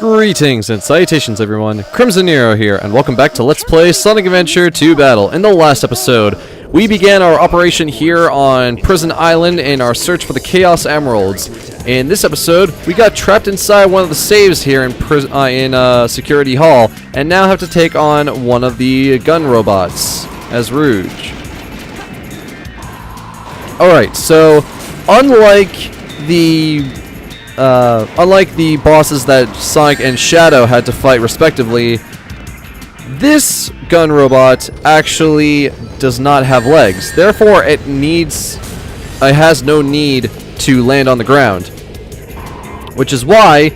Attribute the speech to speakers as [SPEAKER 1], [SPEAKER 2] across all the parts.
[SPEAKER 1] Greetings and salutations everyone, Crimson Nero here, and welcome back to Let's Play Sonic Adventure 2 Battle. In the last episode, we began our operation here on Prison Island in our search for the Chaos Emeralds. In this episode, we got trapped inside one of the saves here in Security Hall, and now have to take on one of the gun robots as Rouge. Alright, so unlike the bosses that Sonic and Shadow had to fight respectively, this gun robot actually does not have legs. Therefore, it has no need to land on the ground. Which is why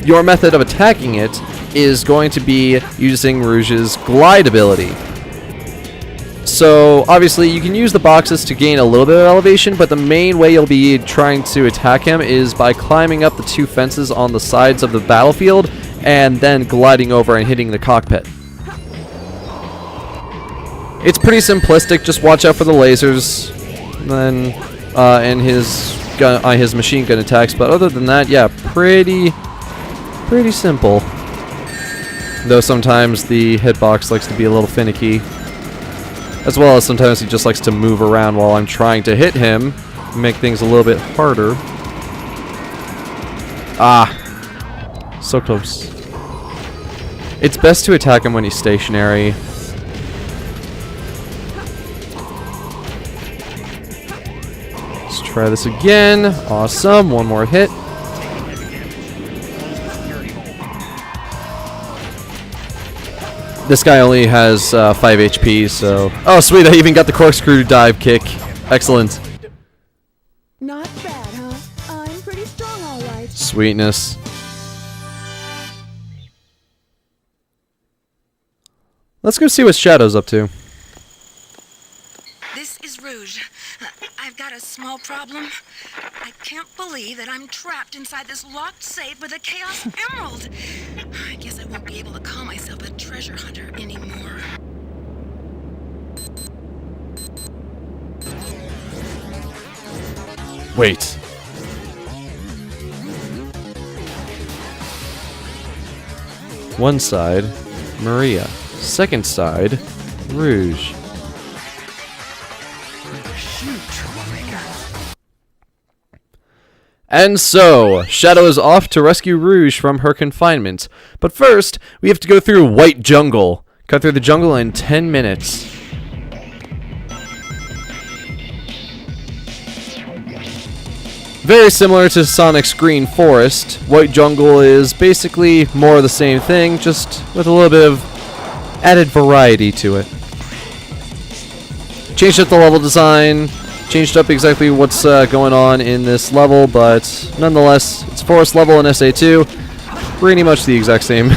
[SPEAKER 1] your method of attacking it is going to be using Rouge's glide ability. So, obviously, you can use the boxes to gain a little bit of elevation, but the main way you'll be trying to attack him is by climbing up the two fences on the sides of the battlefield, and then gliding over and hitting the cockpit. It's pretty simplistic, just watch out for the lasers, and his machine gun attacks, but other than that, yeah, pretty simple. Though sometimes the hitbox likes to be a little finicky. As well as sometimes he just likes to move around while I'm trying to hit him, make things a little bit harder. Ah, so close. It's best to attack him when he's stationary. Let's try this again. Awesome, one more hit. This guy only has 5 HP, so... Oh, sweet, I even got the corkscrew dive kick. Excellent.
[SPEAKER 2] Not bad, huh? I'm pretty strong, all right.
[SPEAKER 1] Sweetness. Let's go see what Shadow's up to.
[SPEAKER 3] This is Rouge. I've got a small problem. I can't believe that I'm trapped inside this locked safe with a Chaos Emerald. I guess I won't be able to call myself a treasure hunter anymore.
[SPEAKER 1] Wait. One side, Maria. Second side, Rouge. And so, Shadow is off to rescue Rouge from her confinement. But first, we have to go through White Jungle. Cut through the jungle in 10 minutes. Very similar to Sonic's Green Forest, White Jungle is basically more of the same thing, just with a little bit of added variety to it. Changed up the level design. Changed up exactly what's going on in this level, but nonetheless, it's forest level in SA2. Pretty much the exact same.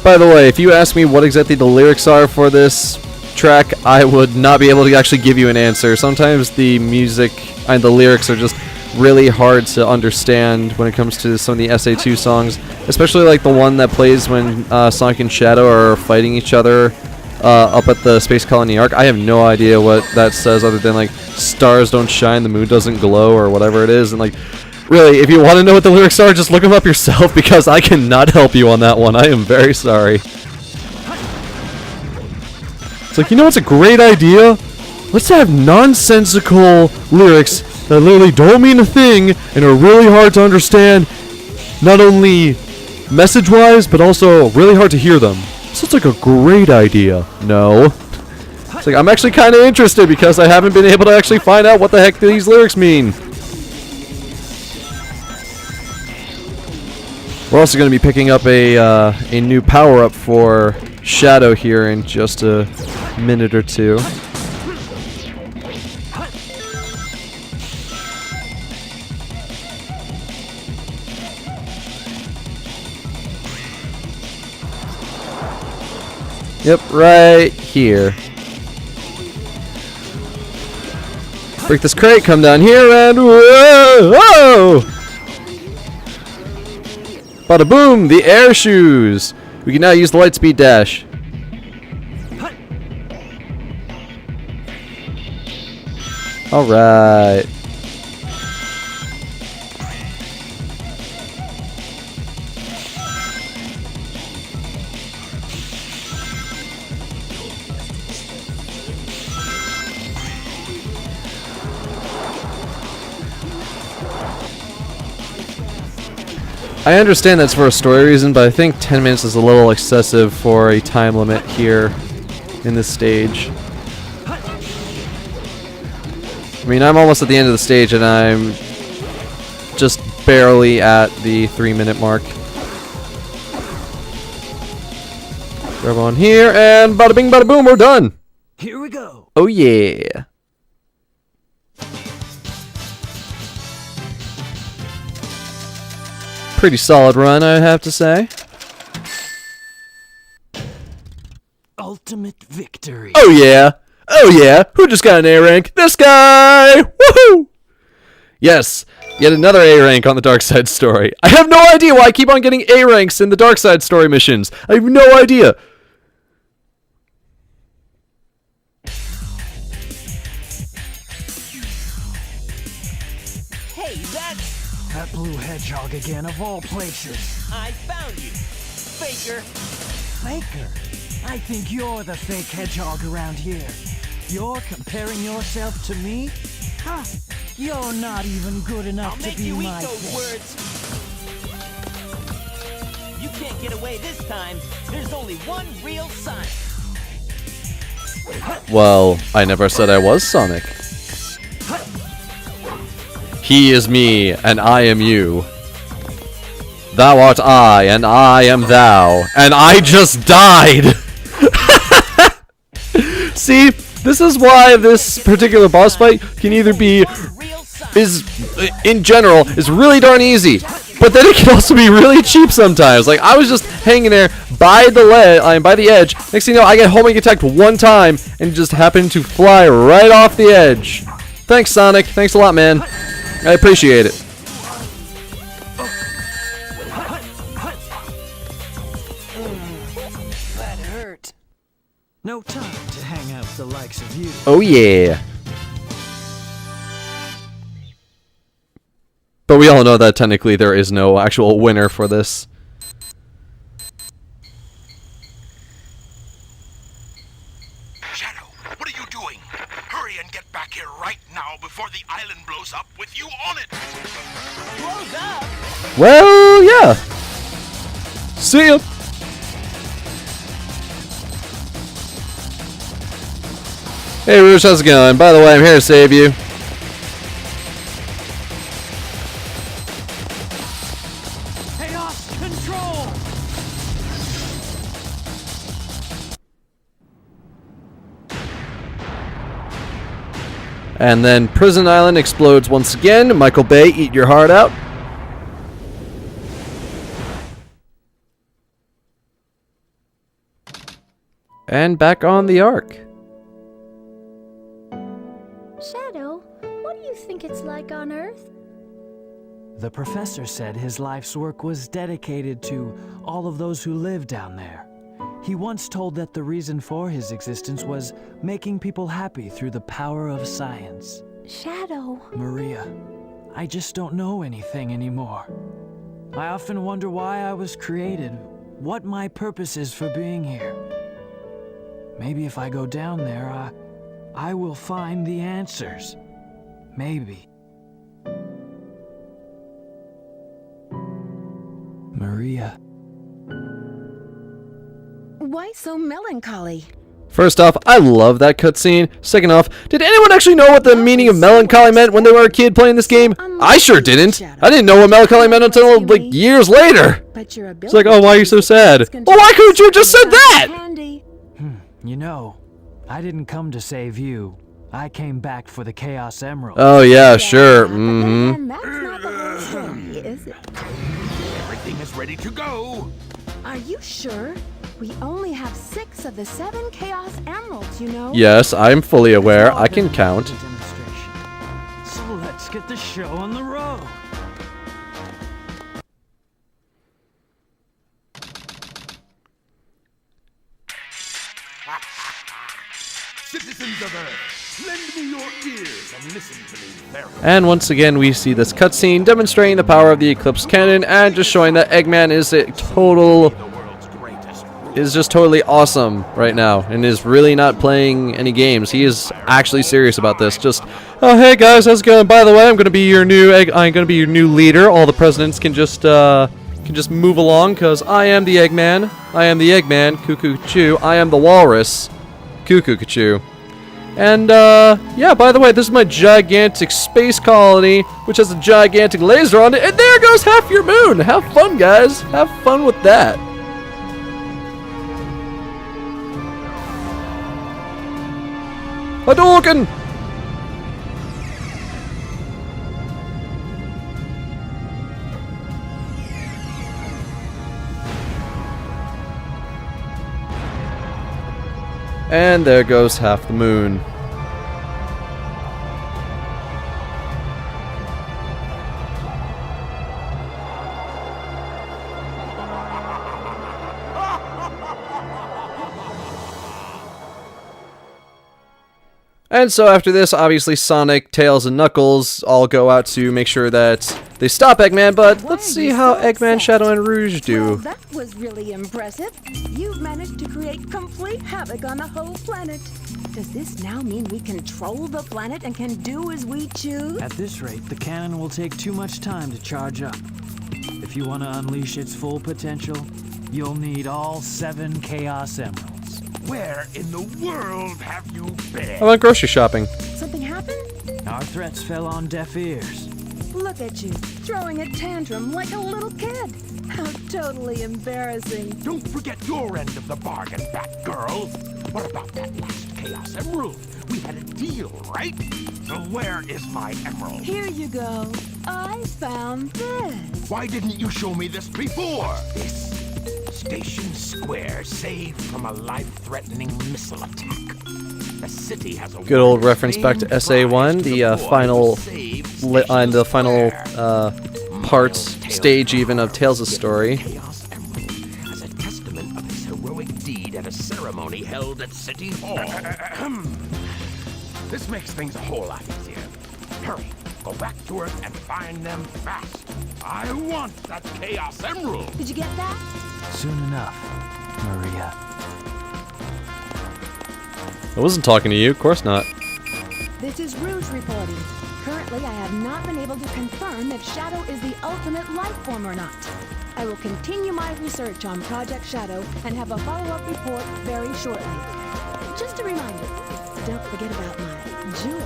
[SPEAKER 1] By the way, if you ask me what exactly the lyrics are for this track, I would not be able to actually give you an answer. Sometimes the music and the lyrics are just really hard to understand when it comes to some of the SA2 songs, especially like the one that plays when Sonic and Shadow are fighting each other up at the Space Colony Arc. I have no idea what that says other than like stars don't shine, the moon doesn't glow, or whatever it is. And like, really, if you want to know what the lyrics are, just look them up yourself, because I cannot help you on that one. I am very sorry. It's like, you know what's a great idea? Let's have nonsensical lyrics that literally don't mean a thing and are really hard to understand, not only message-wise, but also really hard to hear them. Sounds like a great idea. No. It's like, I'm actually kind of interested because I haven't been able to actually find out what the heck these lyrics mean. We're also going to be picking up a new power-up for Shadow here in just a minute or two. Yep, right here. Break this crate, come down here, and whoa! Bada boom, the air shoes. We can now use the Lightspeed Dash. Alright. I understand that's for a story reason, but I think 10 minutes is a little excessive for a time limit here in this stage. I mean, I'm almost at the end of the stage and I'm just barely at the 3-minute mark. Grab on here and bada bing bada boom, we're done!
[SPEAKER 4] Here we go.
[SPEAKER 1] Oh yeah! Pretty solid run, I have to say.
[SPEAKER 4] Ultimate victory.
[SPEAKER 1] Oh yeah! Oh yeah! Who just got an A rank? This guy! Woohoo! Yes, yet another A rank on the Dark Side story. I have no idea why I keep on getting A ranks in the Dark Side story missions. I have no idea.
[SPEAKER 4] Hey, that's... That blue hedgehog again, of all places.
[SPEAKER 5] I found you, Faker.
[SPEAKER 4] Faker? I think you're the fake hedgehog around here. You're comparing yourself to me? Huh? You're not even good enough
[SPEAKER 5] I'll
[SPEAKER 4] to
[SPEAKER 5] make
[SPEAKER 4] be
[SPEAKER 5] you eat
[SPEAKER 4] my
[SPEAKER 5] those
[SPEAKER 4] fake.
[SPEAKER 5] words. You can't get away this time. There's only one real Sonic.
[SPEAKER 1] Well, I never said I was Sonic. He is me, and I am you. Thou art I, and I am thou. And I just died! See, this is why this particular boss fight can either be, in general, is really darn easy. But then it can also be really cheap sometimes. Like, I was just hanging there by the edge. Next thing you know, I get homing attacked one time, and just happened to fly right off the edge. Thanks, Sonic. Thanks a lot, man. I appreciate it.
[SPEAKER 4] That hurt. No time to hang out with the likes of you.
[SPEAKER 1] Oh yeah. But we all know that technically there is no actual winner for this.
[SPEAKER 6] Shadow, what are you doing? Hurry and get back here right now before the island blows up with you on it!
[SPEAKER 5] Blows up.
[SPEAKER 1] Well, yeah. See ya. Hey, Rouge, how's it going? By the way, I'm here to save you.
[SPEAKER 4] Chaos control!
[SPEAKER 1] And then Prison Island explodes once again. Michael Bay, eat your heart out. And back on the Ark.
[SPEAKER 2] Shadow, what do you think it's like on Earth?
[SPEAKER 4] The professor said his life's work was dedicated to all of those who live down there. He once told that the reason for his existence was making people happy through the power of science.
[SPEAKER 2] Shadow.
[SPEAKER 4] Maria, I just don't know anything anymore. I often wonder why I was created, what my purpose is for being here. Maybe if I go down there, I will find the answers. Maybe. Maria.
[SPEAKER 2] Why so melancholy?
[SPEAKER 1] First off, I love that cutscene. Second off, did anyone actually know what the meaning of melancholy meant when they were a kid playing this game? I sure didn't. I didn't know what melancholy meant until, like, years later. It's like, oh, why are you so sad? Well, why couldn't you have just said that?
[SPEAKER 4] You know, I didn't come to save you. I came back for the Chaos Emerald.
[SPEAKER 1] Oh, yeah, sure. Mm-hmm.
[SPEAKER 2] And that's not the whole story, is it?
[SPEAKER 6] Everything is ready to go!
[SPEAKER 2] Are you sure? We only have 6 of the 7 Chaos Emeralds, you know?
[SPEAKER 1] Yes, I'm fully aware. I can count.
[SPEAKER 4] So let's get the show on the road.
[SPEAKER 6] Citizens of Earth, lend me your ears and listen to me very well.
[SPEAKER 1] And once again, we see this cutscene demonstrating the power of the Eclipse Cannon and just showing that Eggman is just totally awesome right now and is really not playing any games. He is actually serious about this. Just, oh hey guys, how's it going? By the way, I'm gonna be your new leader. All the presidents can just move along because I am the Eggman. I am the Eggman, Cuckoo Choo. I am the Walrus, Cuckoo Choo. And, yeah, by the way, this is my gigantic space colony, which has a gigantic laser on it, and there goes half your moon! Have fun, guys! Have fun with that! Hadouken! And there goes half the moon. And so after this, obviously Sonic, Tails, and Knuckles all go out to make sure that they stop Eggman, but let's see how Eggman, Shadow, and Rouge do.
[SPEAKER 2] Well, that was really impressive. You've managed to create complete havoc on the whole planet. Does this now mean we control the planet and can do as we choose?
[SPEAKER 4] At this rate, the cannon will take too much time to charge up. If you want to unleash its full potential, you'll need all 7 Chaos Emeralds.
[SPEAKER 6] Where in the world have you been?
[SPEAKER 1] I went grocery shopping.
[SPEAKER 2] Something happened?
[SPEAKER 4] Our threats fell on deaf ears.
[SPEAKER 2] Look at you, throwing a tantrum like a little kid. How totally embarrassing.
[SPEAKER 6] Don't forget your end of the bargain, Batgirl. What about that last Chaos Emerald? We had a deal, right? So where is my emerald?
[SPEAKER 2] Here you go. I found this.
[SPEAKER 6] Why didn't you show me this before? This Station Square saved from a life-threatening missile attack. The city has a
[SPEAKER 1] Good old reference back to SA1, the final part, stage even of Tails' story.
[SPEAKER 6] Chaos Emerald as a testament of his heroic deed at a ceremony held at City Hall. This makes things a whole lot easier. Hurry, go back to Earth and find them fast. I want that Chaos Emerald.
[SPEAKER 2] Did you get that?
[SPEAKER 4] Soon enough, Maria.
[SPEAKER 1] I wasn't talking to you, of course not.
[SPEAKER 2] This is Rouge reporting. Currently, I have not been able to confirm if Shadow is the ultimate life form or not. I will continue my research on Project Shadow and have a follow-up report very shortly. Just a reminder, don't forget about my jewel.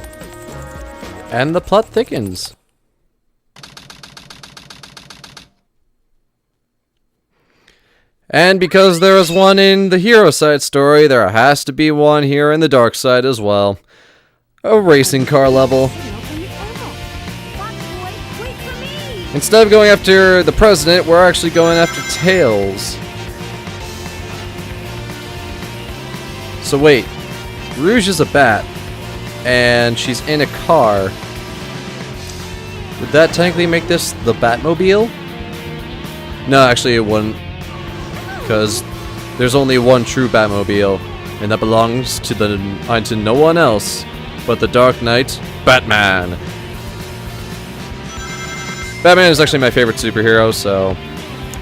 [SPEAKER 1] And the plot thickens. And because there is one in the hero side story, there has to be one here in the dark side as well. A racing car level. Instead of going after the president, we're actually going after Tails. So wait, Rouge is a bat, and she's in a car. Would that technically make this the Batmobile? No, actually it wouldn't. Because there's only one true Batmobile, and that belongs to no one else but the Dark Knight, Batman. Batman is actually my favorite superhero, so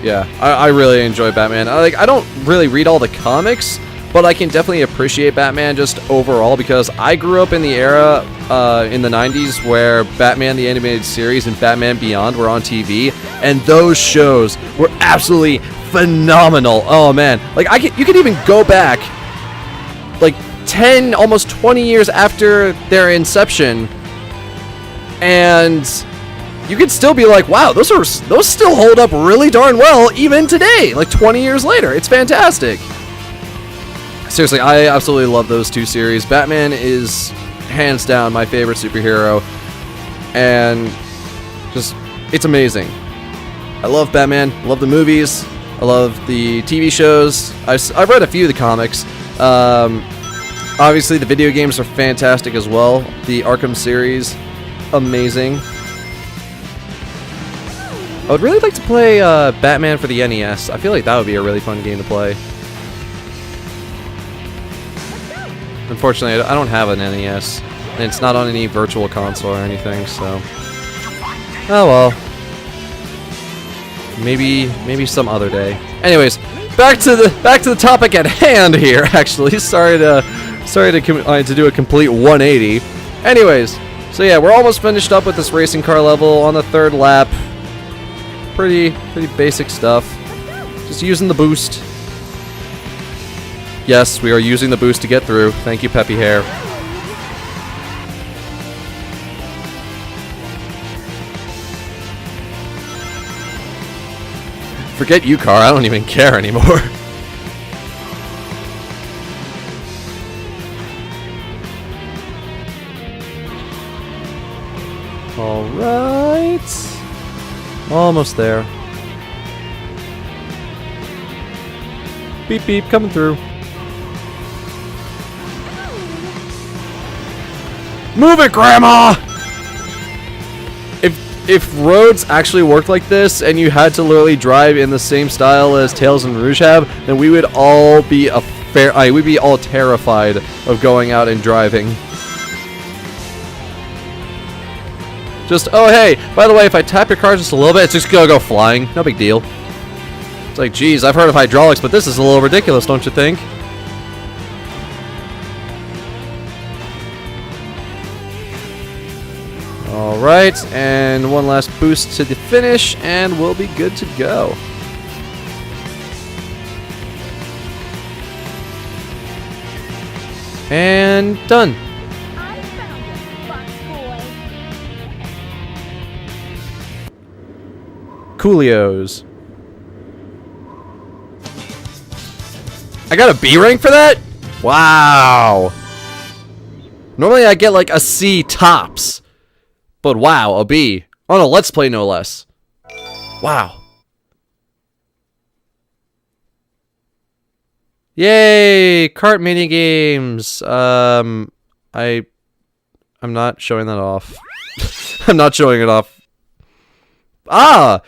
[SPEAKER 1] yeah, I really enjoy Batman. I don't really read all the comics, but I can definitely appreciate Batman just overall because I grew up in the era in the 90s where Batman the Animated Series and Batman Beyond were on TV, and those shows were absolutely phenomenal. Oh man, you could even go back like 10, almost 20 years after their inception, and you could still be like, wow, those still hold up really darn well even today, like 20 years later. It's fantastic. Seriously, I absolutely love those two series. Batman is hands down my favorite superhero, and just, it's amazing. I love Batman, I love the movies, I love the TV shows. I've read a few of the comics. Obviously, the video games are fantastic as well. The Arkham series, amazing. I would really like to play Batman for the NES. I feel like that would be a really fun game to play. unfortunately, I don't have an NES, and it's not on any virtual console or anything, so... Oh well. Maybe some other day. Anyways, back to the topic at hand here. Actually, sorry to do a complete 180. Anyways, so yeah, we're almost finished up with this racing car level on the 3rd lap. Pretty basic stuff. Just using the boost. Yes, we are using the boost to get through. Thank you, Peppy Hair. Forget you, car. I don't even care anymore. Alright. Almost there. Beep beep, coming through. Move it, Grandma! If roads actually worked like this, and you had to literally drive in the same style as Tails and Rouge have, then we would all be we'd be all terrified of going out and driving. Just, oh hey, by the way, if I tap your car just a little bit, it's just gonna go flying. No big deal. It's like, geez, I've heard of hydraulics, but this is a little ridiculous, don't you think? Alright, and one last boost to the finish, and we'll be good to go. And done.
[SPEAKER 2] I found it, Fox Boy.
[SPEAKER 1] Coolios. I got a B rank for that? Wow. Normally I get like a C tops. But wow, a B. On a Let's Play, no less. Wow. Yay! Kart minigames. I'm not showing that off. I'm not showing it off. Ah!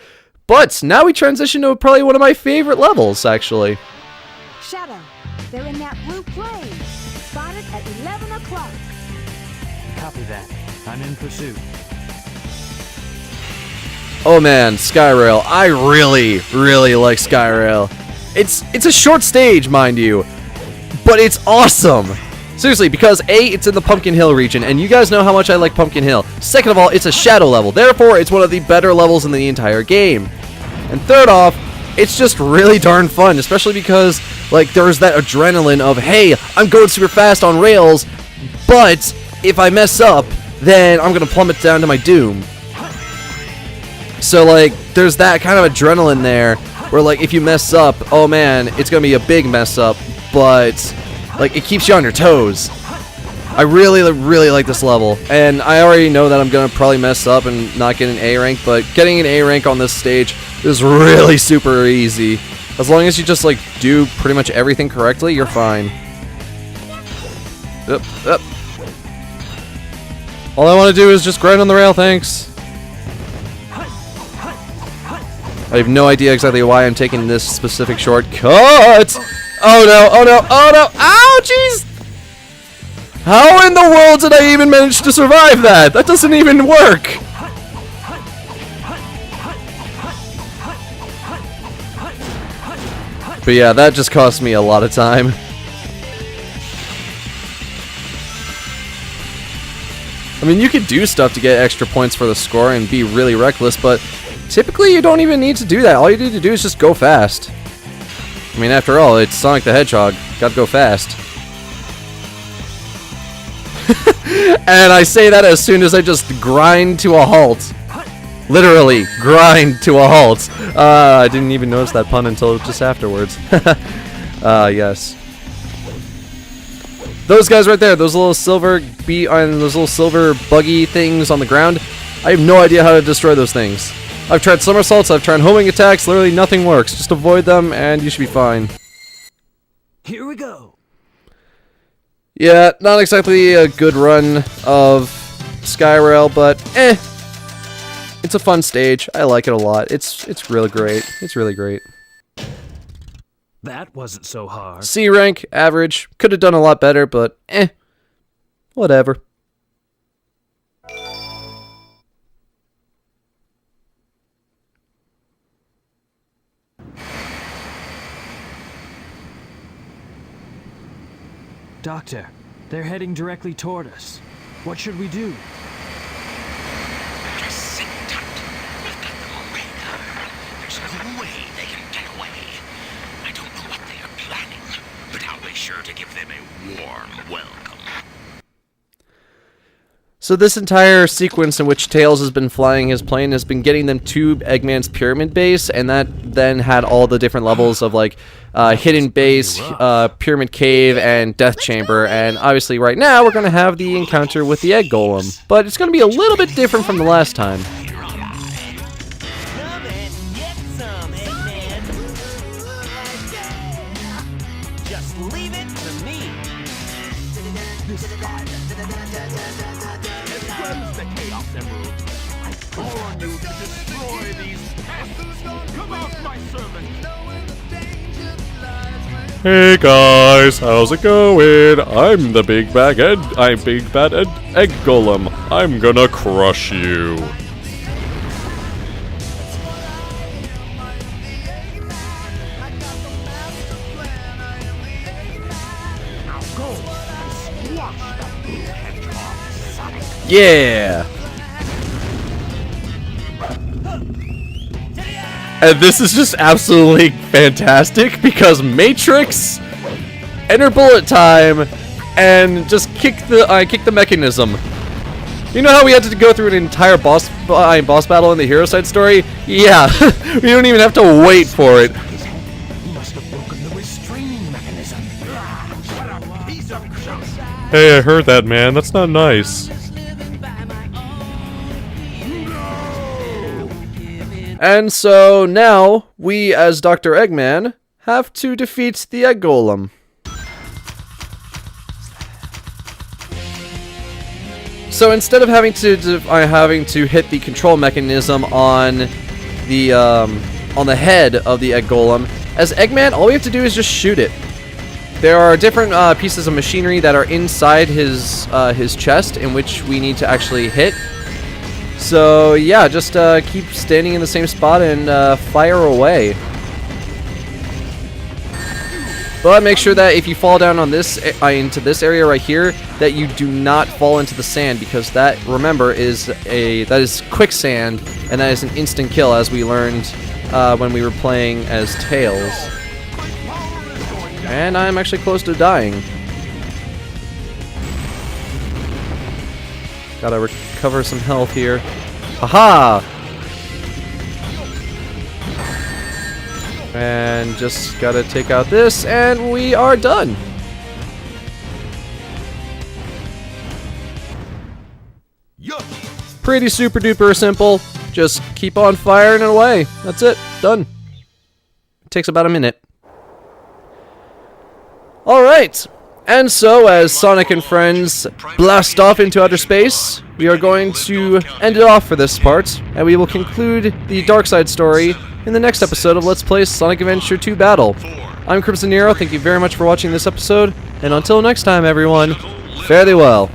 [SPEAKER 1] But now we transition to probably one of my favorite levels, actually.
[SPEAKER 2] Shadow, they're in that blue plane. Spotted at 11 o'clock.
[SPEAKER 4] Copy that. I'm in pursuit.
[SPEAKER 1] Oh man, Skyrail. I really like Skyrail. It's a short stage, mind you, but it's awesome. Seriously, because A, it's in the Pumpkin Hill region, and you guys know how much I like Pumpkin Hill. Second of all, it's a shadow level, therefore it's one of the better levels in the entire game. And third off, it's just really darn fun, especially because, like, there's that adrenaline of, hey, I'm going super fast on rails, but if I mess up, then I'm gonna plummet down to my doom. So, like, there's that kind of adrenaline there, where, like, if you mess up, oh man, it's gonna be a big mess up, but, like, it keeps you on your toes. I really like this level, and I already know that I'm gonna probably mess up and not get an A rank, but getting an A rank on this stage is really super easy. As long as you just, like, do pretty much everything correctly, you're fine. Up. All I want to do is just grind on the rail, thanks. I have no idea exactly why I'm taking this specific shortcut. Oh no, oh no, oh no, ow, jeez! How in the world did I even manage to survive that? That doesn't even work! But yeah, that just cost me a lot of time. I mean, you could do stuff to get extra points for the score and be really reckless, but typically you don't even need to do that. All you need to do is just go fast. I mean, after all, it's Sonic the Hedgehog. Gotta go fast. And I say that as soon as I just grind to a halt. Literally, grind to a halt. I didn't even notice that pun until just afterwards. Yes. Those guys right there, those little silver those little silver buggy things on the ground, I have no idea how to destroy those things. I've tried somersaults, I've tried homing attacks, literally nothing works. Just avoid them and you should be fine.
[SPEAKER 4] Here we go.
[SPEAKER 1] Yeah, not exactly a good run of Skyrail, but it's a fun stage. I like it a lot. It's really great. It's really great.
[SPEAKER 4] That wasn't so hard.
[SPEAKER 1] C rank, average. Could have done a lot better, but whatever.
[SPEAKER 4] Doctor, they're heading directly toward us. What should we do?
[SPEAKER 6] Just sit tight. We've got them on radar. There's no way they can get away. I don't know what they are planning, but I'll be sure to give them a warm welcome.
[SPEAKER 1] So this entire sequence in which Tails has been flying his plane has been getting them to Eggman's pyramid base, and that then had all the different levels of like hidden base, pyramid cave, and death chamber. And obviously right now we're going to have the encounter with the Egg Golem, but it's going to be a little bit different from the last time.
[SPEAKER 5] Come and get some, Eggman. Just leave it to me.
[SPEAKER 6] This guy. As well as the Chaos Emerald, I call on you to destroy these pests. Come out, my servant.
[SPEAKER 1] Hey guys, how's it going? I'm the big bad Egg Golem. I'm gonna crush you.
[SPEAKER 6] Now go and squash that blue hedgehog, Sonic.
[SPEAKER 1] Yeah! And this is just absolutely fantastic because Matrix, enter bullet time, and just kick the mechanism. You know how we had to go through an entire boss battle in the Hero Side story? Yeah, we don't even have to wait for it.
[SPEAKER 6] He must have broken the restraining mechanism. What a piece of junk.
[SPEAKER 1] Hey, I heard that, man. That's not nice. And so now, we as Dr. Eggman have to defeat the Egg Golem. So instead of having to hit the control mechanism on the head of the Egg Golem, as Eggman, all we have to do is just shoot it. There are different pieces of machinery that are inside his chest in which we need to actually hit. So yeah, just keep standing in the same spot and fire away. But make sure that if you fall down on this into this area right here, that you do not fall into the sand, because that, remember, is quicksand, and that is an instant kill, as we learned when we were playing as Tails. And I'm actually close to dying. Gotta recover some health here. Haha! And just gotta take out this, and we are done. Pretty super duper simple. Just keep on firing it away. That's it. Done. It takes about a minute. Alright. And so, as Sonic and friends blast off into outer space, we are going to end it off for this part, and we will conclude the Dark Side story in the next episode of Let's Play Sonic Adventure 2 Battle. I'm Crimson Nero, thank you very much for watching this episode, and until next time everyone, fare thee well.